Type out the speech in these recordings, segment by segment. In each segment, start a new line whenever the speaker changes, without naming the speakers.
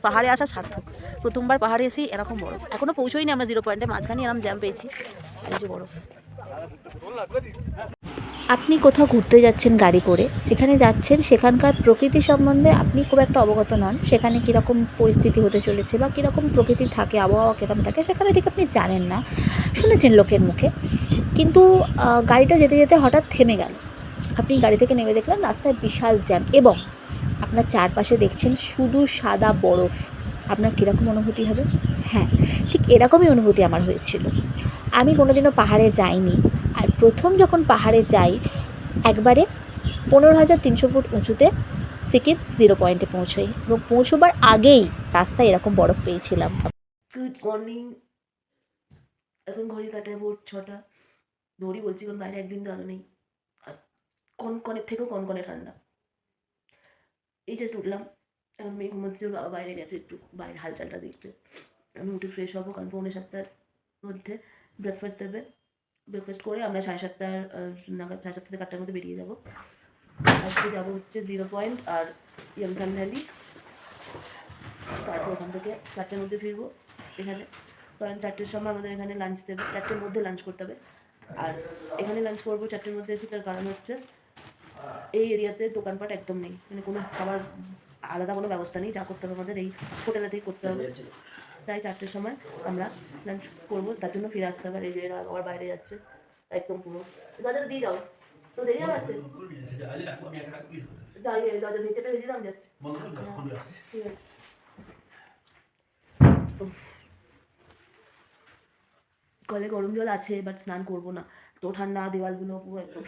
পাহাড়ে আসা সার্থক। প্রথমবার পাহাড়ে এসেই এরকম বরফ, এখনও পৌঁছোইনি আমরা 0 পয়েন্টে, মাঝখানে এরকম জ্যাম পেয়েছি। এই যে বরফ। আপনি কোথাও ঘুরতে যাচ্ছেন গাড়ি করে, যেখানে যাচ্ছেন সেখানকার প্রকৃতি সম্বন্ধে আপনি খুব একটা অবগত নন, সেখানে কীরকম পরিস্থিতি হতে চলেছে বা কীরকম প্রকৃতি থাকে, আবহাওয়া কীরকম থাকে সেখানে ঠিক আপনি জানেন না, শুনেছেন লোকের মুখে। কিন্তু গাড়িটা যেতে যেতে হঠাৎ থেমে গেল, আপনি গাড়ি থেকে নেমে দেখলেন রাস্তায় বিশাল জ্যাম এবং আপনার চারপাশে দেখছেন শুধু সাদা বরফ। আপনার কীরকম অনুভূতি হবে? হ্যাঁ, ঠিক এরকমই অনুভূতি আমার হয়েছিল। আমি কোনোদিনও পাহাড়ে যাইনি, আর প্রথম যখন পাহাড়ে যাই একবারে 15,300 ফুট উঁচুতে সিকিম 0 পয়েন্টে পৌঁছোই, এবং পৌঁছবার আগেই রাস্তায় এরকম বরফ পেয়েছিলাম। Good morning. এখন ঘড়ি কাটায় ভোর 6টা। দৌড়ি বলছি কারণ বাইরে একদিন তো আলো নেই, আর কনকনের থেকেও কনকনে ঠান্ডা। এই জাস্ট উঠলাম, এখন মেয়ে ঘুমাচ্ছে, বাবা বাইরে গেছে একটু বাইরে হালচালটা দেখতে। আমি উঠে ফ্রেশ হবো, কারণ 6:45-7টার মধ্যে ব্রেকফাস্ট দেবে। ব্রেকফাস্ট করে আমরা 7:30 নাগাদ, 7:30 থেকে 8টার মধ্যে বেরিয়ে যাবো। আজকে যাবো হচ্ছে 0 পয়েন্ট আর ইয়ামথাং ভ্যালি। তারপর ওখান থেকে 4টার মধ্যে ফিরবো এখানে, কারণ 4টের সময় আমাদের এখানে লাঞ্চ দেবে, 4টের মধ্যে লাঞ্চ করতে হবে। আর এখানে লাঞ্চ করবো 4টের মধ্যে এসে, তার কারণ হচ্ছে এই এরিয়াতে দোকানপাট একদম নেই, মানে কোনো খাবার আলাদা কোনো ব্যবস্থা নেই, যা করতে হবে আমাদের এই হোটেলেতেই করতে হবে। তাই 4টের সময় আমরা লাঞ্চ করবো, তার জন্য ফিরে আসতে হবে। এই যে এরা আবার বাইরে যাচ্ছে একদম পুরো। দাদা দিয়ে যাও তো, দেরি হবে আসতে, দাদা নিচেটা ভেজে দাম যাচ্ছে। ঠিক আছে। কলে গরম জল আছে, বাট স্নান করবো না, তো ঠান্ডা, দেওয়ালগুলো পুরো একদম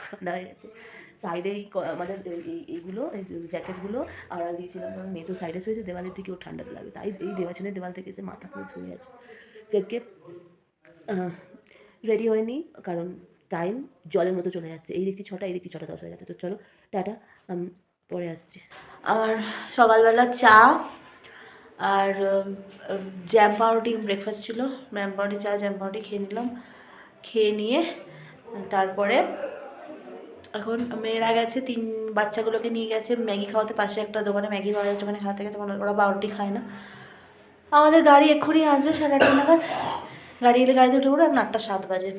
ঠান্ডা হয়ে গেছে। সাইডেই আমাদের এইগুলো, এই জ্যাকেটগুলো আড়াল দিয়েছিলাম, কারণ মেয়ে তো সাইডে শুয়েছে, দেওয়ালের দিকে ওর ঠান্ডাটা লাগে, তাই এই দেওয়ালের দেওয়াল থেকে এসে মাথা পুরো ধুয়ে আছে। চেককে রেডি হয়নি, কারণ টাইম জলের মতো চলে যাচ্ছে, এই দেখছি 6টা, এই দেখছি 6:10 হয়ে যাচ্ছে। তো চলো টাটা, পরে আসছি। আমার সকালবেলা চা আর জ্যাম পাউরুটি ব্রেকফাস্ট ছিল, জ্যাম পাউরুটি, চা, জ্যাম পাউরুটি খেয়ে নিলাম। খেয়ে নিয়ে তারপরে এখন মেয়েরা গেছে, 3 বাচ্চাগুলোকে নিয়ে গেছে ম্যাগি খাওয়াতে, পাশে একটা দোকানে ম্যাগি পাওয়া যাচ্ছে, ওখানে খাওয়াতে গেছে, ওরা পাউরুটি খায় না। আমাদের গাড়ি এক্ষুনি আসবে 8:30 নাগাদ, গাড়ি এলে গাড়িতে উঠে পড়ো। এখন 8:07 বাজে।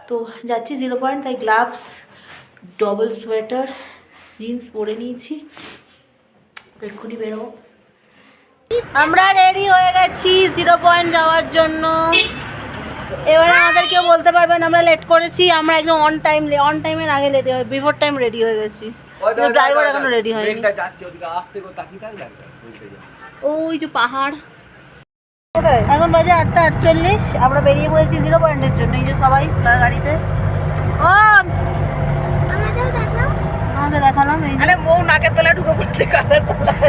তো যাচ্ছি 0 পয়েন্ট, তাই গ্লাভস, ডবল সোয়েটার, জিন্স পরে নিয়েছি, এক্ষুনি বেরোবো। আমরা রেডি হয়ে গেছি 0 পয়েন্ট যাওয়ার জন্য। এবারে আমাদের কেউ বলতে পারবেন আমরা লেট করেছি, আমরা একদম অন টাইমের আগে রেডি হয়ে, বিফোর টাইম রেডি হয়ে গেছি। ড্রাইভার এখনো রেডি হয়নি। ওই যে পাহাড়। এখন বাজে 8:48, আমরা বেরিয়ে পড়েছি 0 পয়েন্টের জন্য। এই যে সবাই গাড়িতে। ও আমাকে দেখালাম, এই যে বউ নাকের তলায় ঢুকে পড়েছে কানের তলায়।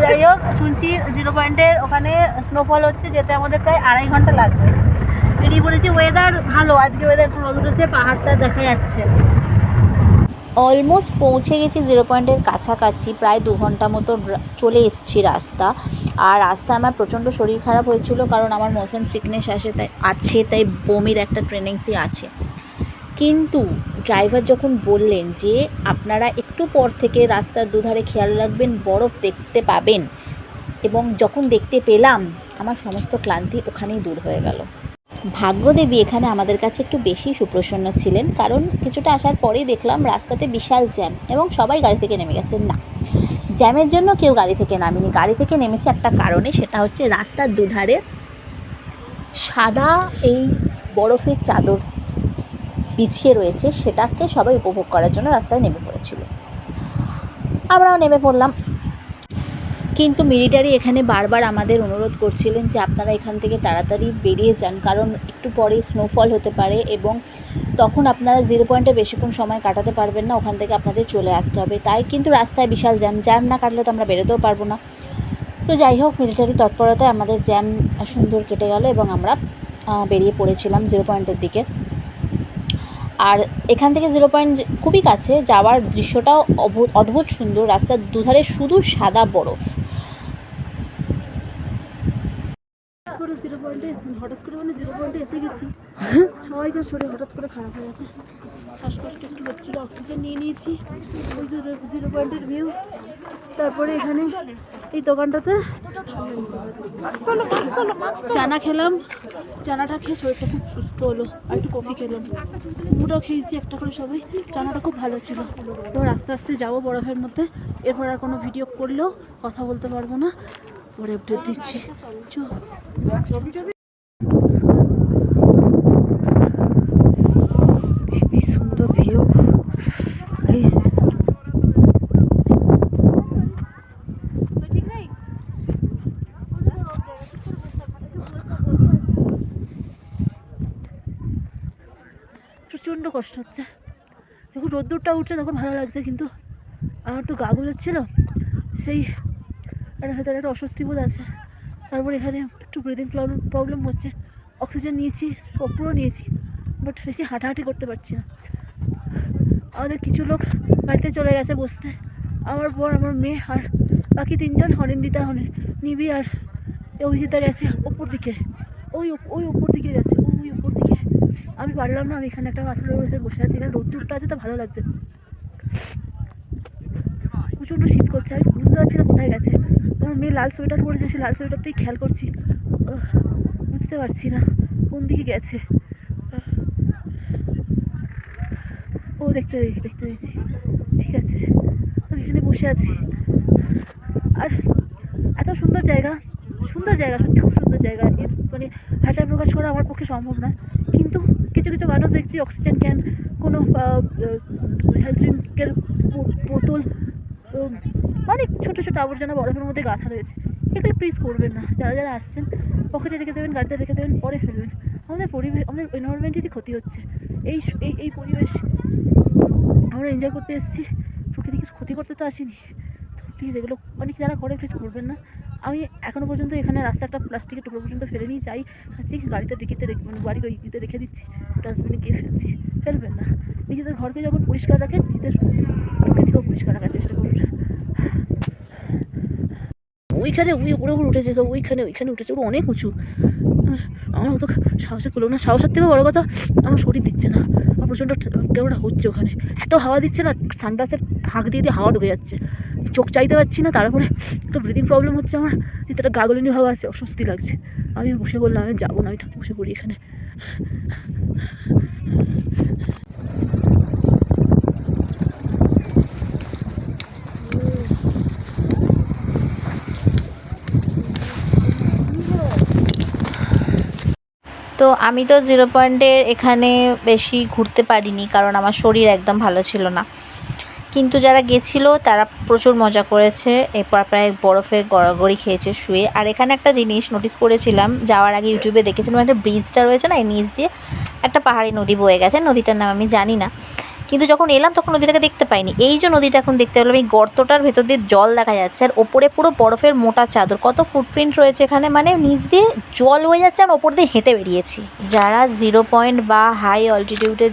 যাই হোক, শুনছি 0 পয়েন্টের ওখানে স্নোফল হচ্ছে, যেতে আমাদের প্রায় 2.5 ঘন্টা লাগবে। বেরিয়ে পড়েছি, ওয়েদার ভালো, আজকে ওয়েদার একটু রোদ উঠেছে, পাহাড়টা দেখা যাচ্ছে। অলমোস্ট পৌঁছে গেছি 0 পয়েন্টের কাছাকাছি, প্রায় 2 ঘন্টা মতো চলে এসেছি রাস্তা। আর রাস্তায় আমার প্রচণ্ড শরীর খারাপ হয়েছিল, কারণ আমার মোশন সিকনেস তাই বমির একটা টেন্ডেন্সি আছে। কিন্তু ড্রাইভার যখন বললেন যে আপনারা একটু পর থেকে রাস্তার দুধারে খেয়াল রাখবেন, বরফ দেখতে পাবেন, এবং যখন দেখতে পেলাম আমার সমস্ত ক্লান্তি ওখানেই দূর হয়ে গেল। ভাগ্যদেবী এখানে আমাদের কাছে একটু বেশি সুপ্রসন্ন ছিলেন, কারণ কিছুটা আসার পরেই দেখলাম রাস্তাতে বিশাল জ্যাম এবং সবাই গাড়ি থেকে নেমে গেছেন। না, জ্যামের জন্য কেউ গাড়ি থেকে নামেনি, গাড়ি থেকে নেমেছে একটা কারণে, সেটা হচ্ছে রাস্তার দুধারে সাদা এই বরফের চাদর বিছিয়ে রয়েছে, সেটাকে সবাই উপভোগ করার জন্য রাস্তায় নেমে পড়েছিল। আমরাও নেমে পড়লাম, কিন্তু মিলিটারি এখানে বারবার আমাদের অনুরোধ করছিলেন যে আপনারা এখান থেকে তাড়াতাড়ি বেরিয়ে যান, কারণ একটু পরেই স্নোফল হতে পারে এবং তখন আপনারা 0 পয়েন্টে বেশিক্ষণ সময় কাটাতে পারবেন না, ওখান থেকে আপনাদের চলে আসতে হবে। তাই কিন্তু রাস্তায় বিশাল জ্যাম না কাটলে তো আমরা বেরোতেও পারবো না। তো যাই হোক, মিলিটারি তৎপরতায় আমাদের জ্যাম সুন্দর কেটে গেল এবং আমরা বেরিয়ে পড়েছিলাম 0 পয়েন্টের দিকে। আর এখান থেকে 0 পয়েন্ট খুবই কাছে, যাওয়ার দৃশ্যটাও অদ্ভুত সুন্দর, রাস্তার দুধারে শুধু সাদা বরফ। পুরো 0
পয়েন্টে হঠাৎ করে মানে 0 পয়েন্টে এসে গেছি, সবাইকার শরীর হঠাৎ করে খারাপ হয়ে গেছে, শ্বাসকষ্ট একটু হচ্ছিল, অক্সিজেন নিয়ে নিয়েছি। ওই 0 পয়েন্টের ভিউ। তারপরে এখানে এই দোকানটাতে চানা খেলাম, চানাটা খেয়ে শরীরটা খুব সুস্থ হলো। আর একটু কফি খেলাম, ওটাও খেয়েছি একটা করে সবাই। চানাটা খুব ভালো ছিল। এবার আস্তে আস্তে যাবো বরফের মধ্যে। এরপর আর কোনো ভিডিও করলেও কথা বলতে পারবো না, পরে আপডেট দিচ্ছি। খুবই সুন্দর ভিউ। প্রচণ্ড কষ্ট হচ্ছে, যখন রোদ্দুরটা উঠছে তখন ভালো লাগছে, কিন্তু আমার তো গা গুলোচ্ছিল, সেই হয়তো একটা অস্বস্তি বোধ আছে। তারপর এখানে একটু ব্রিদিং প্রবলেম হচ্ছে, অক্সিজেন নিয়েছি, কর্পূরও নিয়েছি, বাট বেশি হাঁটাহাঁটি করতে পারছি না। আমাদের কিছু লোক বাড়িতে চলে গেছে বসতে, আমার পর আমার মেয়ে আর বাকি 3জন, হরিন্দিতা, নিবি আর অভিজিতা গেছে ওপর দিকে, ওই ওপর দিকে গেছে, ওই ওপর দিকে। আমি পারলাম না, আমি এখানে একটা পাথরের উপরে বসে আছি, এখানে রোদ্দুরটা আছে তো ভালো লাগছে। প্রচণ্ড শীত করছে, আমি বুঝতে পারছি না কোথায় গেছে। আমার মেয়ে লাল সোয়েটার পরেছে, সেই লাল সোয়েটারটাই খেয়াল করছি, বুঝতে পারছি না কোন দিকে গেছে। ও দেখতে পেয়েছি, ঠিক আছে। আমি এখানে বসে আছি, আর এত সুন্দর জায়গা, সত্যি খুব সুন্দর জায়গা। এর মানে ভাষায় প্রকাশ করা আমার পক্ষে সম্ভব না। কিন্তু কিছু কিছু মানুষ দেখছি অক্সিজেন ক্যান, কোনো হেলথ ড্রিঙ্কের বোতল, অনেক ছোটো ছোটো আবর্জনা বরফের মধ্যে গাঁথা রয়েছে। এগুলো প্লিজ করবেন না। যারা যারা আসছেন পকেটে রেখে দেবেন, গাড়িতে রেখে দেবেন, পরে ফেলবেন। আমাদের পরিবেশ, আমাদের এনভায়রনমেন্টেরই ক্ষতি হচ্ছে। এই পরিবেশ আমরা এনজয় করতে এসেছি, প্রকৃতিকে ক্ষতি করতে তো আসিনি। তো প্লিজ এগুলো অনেক যারা করে প্লিজ করবেন না। আমি এখনও পর্যন্ত এখানে রাস্তা একটা প্লাস্টিকের টুকরো পর্যন্ত ফেলে নিয়ে যাই, খাচ্ছি, গাড়িতে ডিকিতে মানে বাড়ির ওই ইতে রেখে দিচ্ছি, ডাস্টবিনে গিয়ে ফেলছি। ফেলবেন না। নিজেদের ঘরকে যখন পরিষ্কার রাখেন, নিজেদের প্রকৃতিকেও পরিষ্কার রাখার চেষ্টা করুন। ওইখানে উপরে উঠেছে সব, ওইখানে উঠেছে, ওগুলো অনেক উঁচু। আমার অত সাহসে করলো না। সাহসের থেকে বড় কথা, আমার শরীর দিচ্ছে না। আমার প্রচণ্ড কেমনটা হচ্ছে, ওখানে এত হাওয়া দিচ্ছে না, সানগ্লাসের ফাঁক দিয়ে হাওয়া ঢুকে যাচ্ছে, চোখ চাইতে পারছি না। তারপরে একটা ব্রিদিং প্রবলেম হচ্ছে আমার, যেটা গাগলিনী ভাব আছে, অস্বস্তি লাগছে। আমি বসে বললাম আমি যাবো না, আমি বসে পড়ি এখানে।
তো আমি তো 0 পয়েন্টের এখানে বেশি ঘুরতে পারিনি, কারণ আমার শরীর একদম ভালো ছিল না। কিন্তু যারা গেছিলো তারা প্রচুর মজা করেছে। এরপর প্রায় বরফে গড়াগড়ি খেয়েছে শুয়ে। আর এখানে একটা জিনিস নোটিস করেছিলাম, যাওয়ার আগে ইউটিউবে দেখেছিলাম, একটা ব্রিজটা রয়েছে না, এই নিচ দিয়ে একটা পাহাড়ি নদী বয়ে গেছে। নদীটার নাম আমি জানি না, কিন্তু যখন এলাম তখন নদীটাকে দেখতে পাইনি। এই যে নদীটা এখন দেখতে পেলাম, এই গর্তটার ভেতর দিয়ে জল দেখা যাচ্ছে, আর ওপরে পুরো বরফের মোটা চাদর, কত ফুটপ্রিন্ট রয়েছে এখানে, মানে নিচ দিয়ে জল হয়ে যাচ্ছে, আর ওপর দিয়ে হেঁটে বেরিয়েছি। যারা 0 পয়েন্ট বা হাই অল্টিটিউডে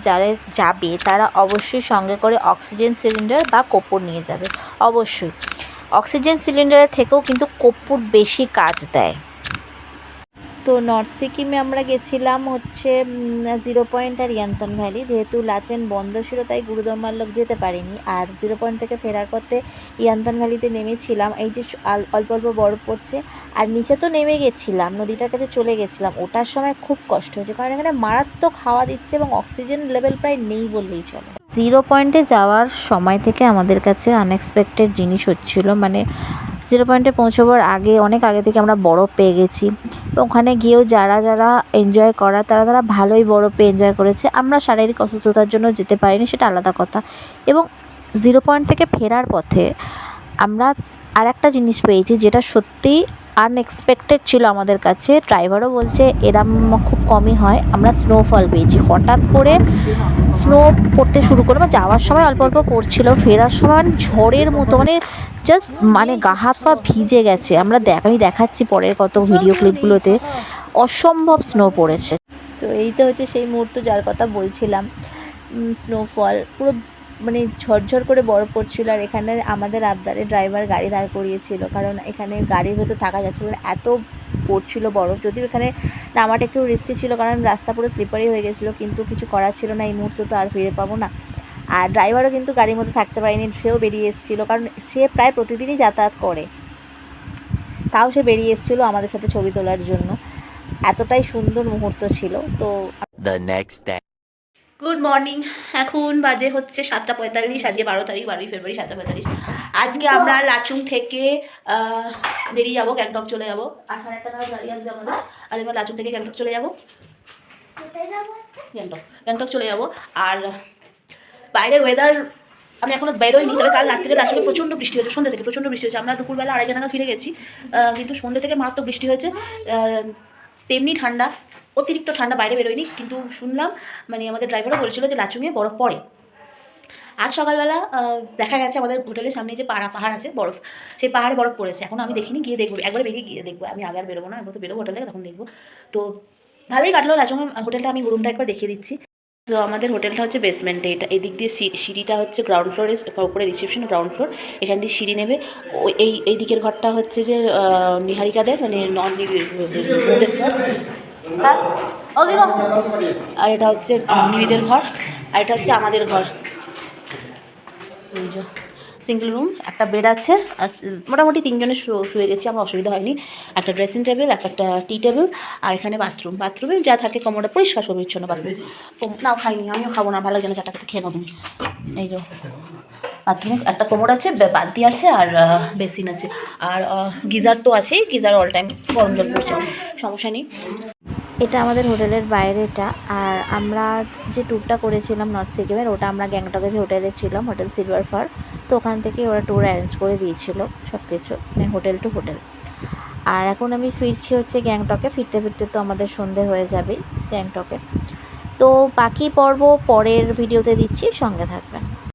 যাবে তারা অবশ্যই সঙ্গে করে অক্সিজেন সিলিন্ডার বা কর্পূর নিয়ে যাবে, অবশ্যই। অক্সিজেন সিলিন্ডারের থেকেও কিন্তু কর্পূর বেশি কাজ দেয়। তো নর্থ সিকিমে আমরা গেছিলাম হচ্ছে 0 পয়েন্ট আর ইয়ান্তন ভ্যালি। যেহেতু লাচেন বন্ধ ছিল তাই গুরুদম্বাল্লক যেতে পারিনি। আর 0 পয়েন্ট থেকে ফেরার পথে ইয়ান্তন ভ্যালিতে নেমেছিলাম। এই যে অল্প অল্প বরফ পড়ছে, আর নিচে তো নেমে গেছিলাম, নদীটার কাছে চলে গেছিলাম, ওটার সময় খুব কষ্ট হয়েছে, কারণ এখানে মারাত্মক হাওয়া দিচ্ছে এবং অক্সিজেন লেভেল প্রায় নেই বললেই চলে। 0 পয়েন্টে যাওয়ার সময় থেকে আমাদের কাছে আনএক্সপেক্টেড জিনিস হচ্ছিল, মানে 0 পয়েন্টে পৌঁছাবার অনেক আগে থেকে আমরা বরফ পেয়ে গেছি। ওখানে গিয়েও যারা এনজয় করা তারা ভালোই বরফে এনজয় করেছে। আমরা শারীরিক অসুস্থতার জন্য যেতে পারিনি, সেটা আলাদা কথা। এবং 0 পয়েন্ট থেকে ফেরার পথে আমরা আর একটা জিনিস পেয়েছি, যেটা সত্যিই আনএক্সপেক্টেড ছিল আমাদের কাছে। ড্রাইভারও বলছে এরম খুব কমই হয়। আমরা স্নোফল পেয়েছি, হঠাৎ করে স্নো পড়তে শুরু করে, যাওয়ার সময় অল্প অল্প পড়ছিল, ফেরার সময় ঝড়ের মতো, জাস্ট গা হাত পা ভিজে গেছে। আমি দেখাচ্ছি পরের কত ভিডিও ক্লিপগুলোতে, অসম্ভব স্নো পড়েছে। তো এই তো হচ্ছে সেই মুহূর্ত যার কথা বলছিলাম, স্নোফল পুরো ঝরঝর করে বরফ পড়ছিল। আর এখানে আমাদের আবদারে ড্রাইভার গাড়ি দাঁড় করিয়েছিল, কারণ এখানে গাড়ির ভেতর থাকা যাচ্ছিল না, এত পড়ছিল বরফ, যদিও এখানে নামাটা একটু রিস্কি ছিল কারণ রাস্তা পুরো স্লিপারি হয়ে গেছিলো, কিন্তু কিছু করার ছিল না, এই মুহূর্তে তো আর ফিরে পাবো না। আর ড্রাইভারও কিন্তু গাড়ির মধ্যে থাকতে পারেনি, সেও বেরিয়ে এসেছিলো, কারণ সে প্রায় প্রতিদিনই যাতায়াত করে, তাও সে বেরিয়ে এসেছিলো আমাদের সাথে ছবি তোলার জন্য। এতটাই সুন্দর মুহূর্ত ছিল। তো
The next day.
Good morning, এখন বাজে হচ্ছে 7:45, আজকে 12 তারিখ, 12ই ফেব্রুয়ারি, 7:45। আজকে আমরা লাচুং থেকে বেরিয়ে যাবো, গ্যাংটক চলে যাবো। 8:30 নাগাদ গাড়ি আসবে আমাদের। আজ আমরা লাচুং থেকে গ্যাংটক চলে যাবো, গ্যাংটক চলে যাবো। আর বাইরের ওয়েদার আমি এখনও বেরোইনি, তবে কাল রাত্রিরে লাচুংয়ে প্রচণ্ড বৃষ্টি হয়েছে, সন্ধ্যে থেকে প্রচণ্ড বৃষ্টি হয়েছে। আমরা দুপুরবেলা 2:30 নাগাদ ফিরে গেছি, কিন্তু সন্ধ্যে থেকে মারাত্মক বৃষ্টি হয়েছে। তেমনি ঠান্ডা, অতিরিক্ত ঠান্ডা, বাইরে বেরোয়নি। কিন্তু শুনলাম, মানে আমাদের ড্রাইভারও বলেছিল যে লাচুংয়ে বরফ পড়ে। আজ সকালবেলা দেখা গেছে আমাদের হোটেলের সামনে যে পাহাড় আছে বরফ, সেই পাহাড়ে বরফ পড়েছে। এখন আমি দেখিনি, গিয়ে দেখবো, একবারে বেরিয়ে গিয়ে দেখবো। আমি আগে আর বেরোবো না, একবার তো বেরোবো হোটেল থেকে, তখন দেখবো। তো ভালোই কাটলো লাচুং হোটেলটা। আমি রুমটা একবার দেখিয়ে দিচ্ছি। তো আমাদের হোটেলটা হচ্ছে বেসমেন্টে, এটা এদিক দিয়ে সিঁড়িটা হচ্ছে গ্রাউন্ড ফ্লোরে, উপরে রিসেপশন, গ্রাউন্ড ফ্লোর, এখান দিয়ে সিঁড়ি নেবে। এই দিকের ঘরটা হচ্ছে যে নিহারিকাদের, মানে নন ওদের ঘর। হ্যাঁ ওকে, আর এটা হচ্ছে নিবিদের ঘর, আর এটা হচ্ছে আমাদের ঘর। এই যে সিঙ্গেল রুম, একটা বেড আছে, আর মোটামুটি 3 জনের শুয়ে গেছি, আমার অসুবিধা হয়নি। একটা ড্রেসিং টেবিল, একটা টি টেবিল, আর এখানে বাথরুমে যা থাকে কমোডা পরিষ্কার পরিচ্ছন্ন বাথরুম। নাও খাইনি, আমিও খাবো না, ভালো লাগে না, 4টা খেতে খেয়ে নাও তুমি। এই যে বাথরুমে একটা কোমোড আছে, বালতি আছে, আর বেসিন আছে, আর গিজার তো আছেই, গিজার অল টাইম গরম জল পড়ছে, সমস্যা নেই।
এটা আমাদের হোটেলের বাইরেটা। আর আমরা যে ট্যুরটা করেছিলাম নর্থ সিকিমের, ওটা আমরা গ্যাংটকে যে হোটেলে ছিলাম, হোটেল সিলভার ফার, তো ওখান থেকে ওরা ট্যুর অ্যারেঞ্জ করে দিয়েছিল সব কিছু, মানে হোটেল টু হোটেল। আর এখন আমি ফিরছি হচ্ছে গ্যাংটকে, ফিরতে ফিরতে তো আমাদের সন্ধে হয়ে যাবেই গ্যাংটকে। তো বাকি পর্ব পরের ভিডিওতে দিচ্ছি, সঙ্গে থাকবে।